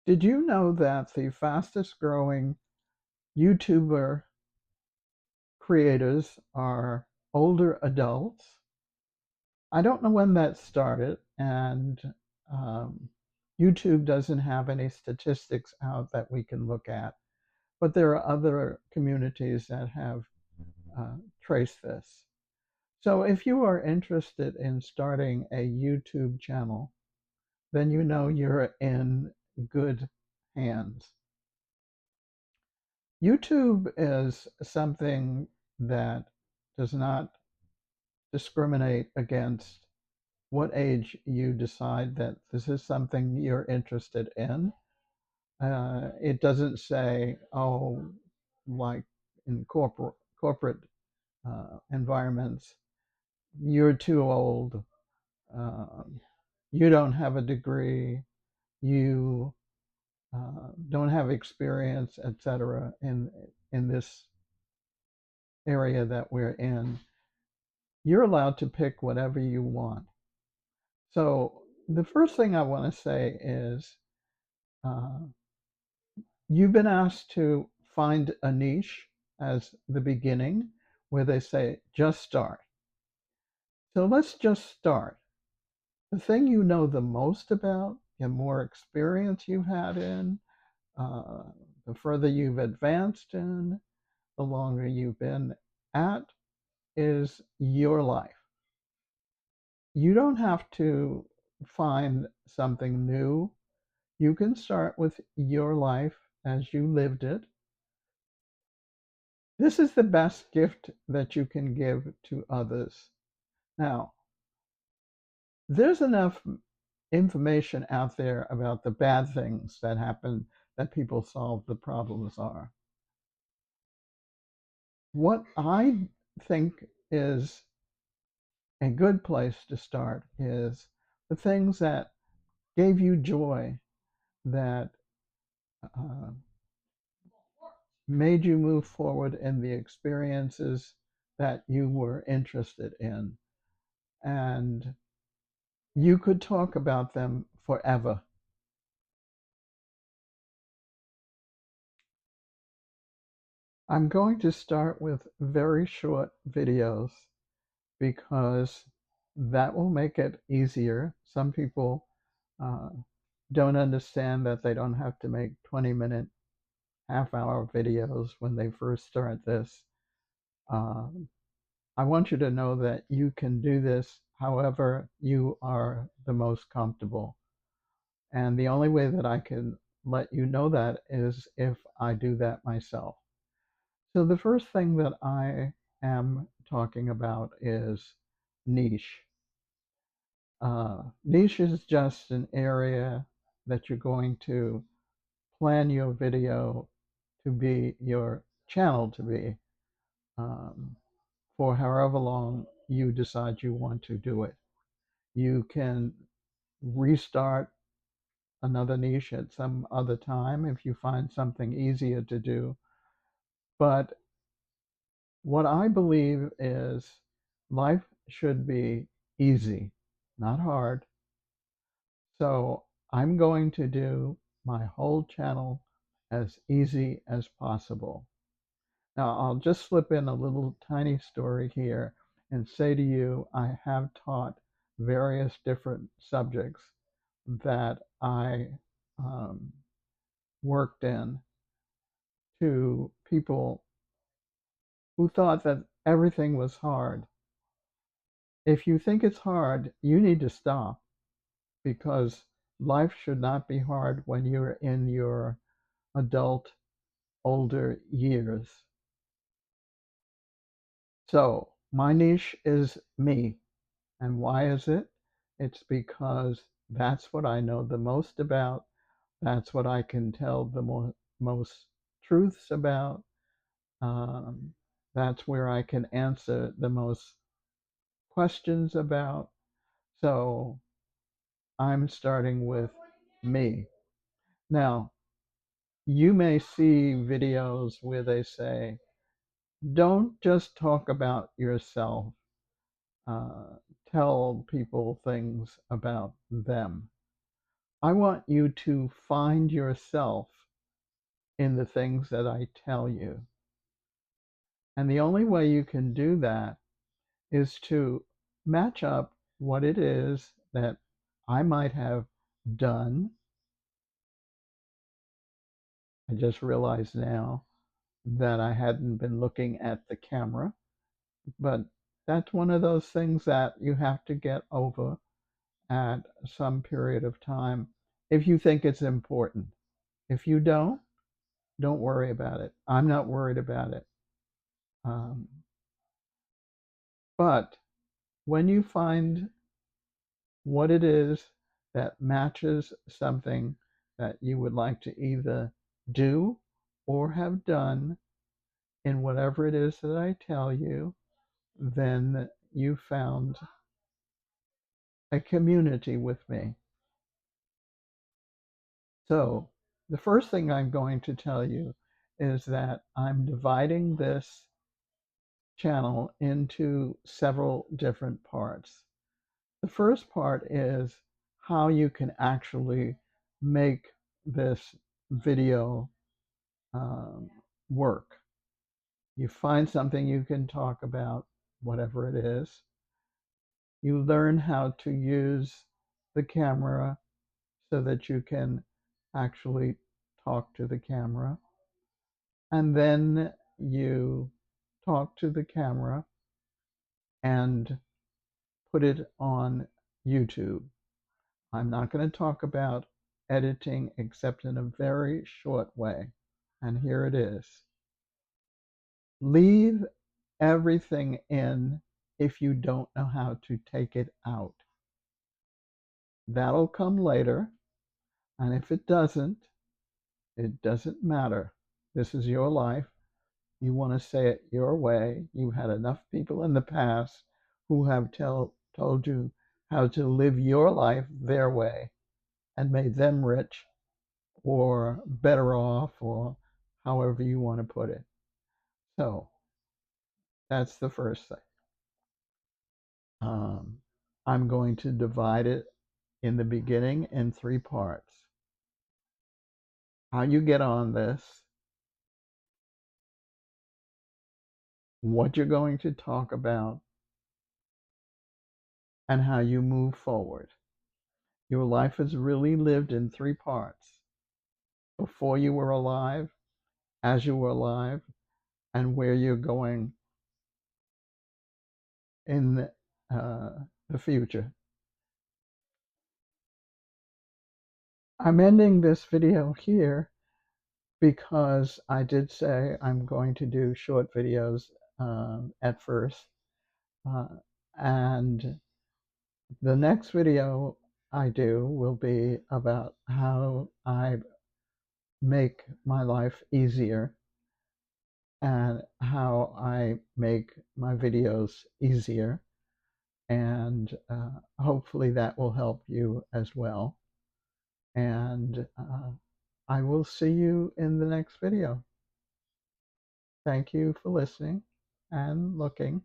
Did you know that the fastest growing YouTuber creators are older adults? I don't know when that started, and um, YouTube doesn't have any statistics out that we can look at, but there are other communities that have traced this. So if you are interested in starting a YouTube channel, then you know you're in good hands. YouTube is something that does not discriminate against what age you decide that this is something you're interested in. It doesn't say, oh, like in corporate environments, you're too old, um, you don't have a degree, you don't have experience, etc. In this area that we're in. You're allowed to pick whatever you want. So the first thing I want to say is uh, you've been asked to find a niche as the beginning where they say just start. So let's just start. The thing you know the most about, the more experience you've had in, uh, the further you've advanced in, the longer you've been at, is your life. You don't have to find something new. You can start with your life as you lived it. This is the best gift that you can give to others. Now, there's enough information out there about the bad things that happen that people solve the problems are. What I think is a good place to start is the things that gave you joy, that uh, made you move forward in the experiences that you were interested in. And you could talk about them forever. I'm going to start with very short videos because that will make it easier. Some people uh, don't understand that they don't have to make 20-minute, half-hour videos when they first start this. Um, I want you to know that you can do this however you are the most comfortable. And the only way that I can let you know that is if I do that myself. So the first thing that I am talking about is niche. Niche is just an area that you're going to plan your video to be, your channel to be, um, for however long you decide you want to do it. You can restart another niche at some other time if you find something easier to do. But what I believe is life should be easy, not hard. So I'm going to do my whole channel as easy as possible. Now, I'll just slip in a little tiny story here and say to you, I have taught various different subjects that I um, worked in to people who thought that everything was hard. If you think it's hard, you need to stop because life should not be hard when you're in your adult, older years. So, my niche is me. And why is it? It's because that's what I know the most about. That's what I can tell the most truths about. Um, that's where I can answer the most questions about. So I'm starting with me. Now, you may see videos where they say, don't just talk about yourself, uh, tell people things about them. I want you to find yourself in the things that I tell you. And the only way you can do that is to match up what it is that I might have done. I just realized now that I hadn't been looking at the camera, but that's one of those things that you have to get over at some period of time if you think it's important. If you don't worry about it. I'm not worried about it. Um, but when you find what it is that matches something that you would like to either do or have done in whatever it is that I tell you, then you found a community with me. So, the first thing I'm going to tell you is that I'm dividing this channel into several different parts. The first part is how you can actually make this video um, work. You find something you can talk about, whatever it is. You learn how to use the camera so that you can actually talk to the camera. And then you talk to the camera and put it on YouTube. I'm not going to talk about editing except in a very short way. And here it is. Leave everything in if you don't know how to take it out. That'll come later. And if it doesn't matter. This is your life. You want to say it your way. You've had enough people in the past who have told you how to live your life their way and made them rich or better off, or however you want to put it. So that's the first thing. Um, I'm going to divide it in the beginning in three parts. How you get on this, what you're going to talk about, and how you move forward. Your life is really lived in three parts: before you were alive, as you were alive, and where you're going in the future. I'm ending this video here because I did say I'm going to do short videos at first. Uh, and the next video I do will be about how I make my life easier and how I make my videos easier. And hopefully that will help you as well. And I will see you in the next video. Thank you for listening and looking.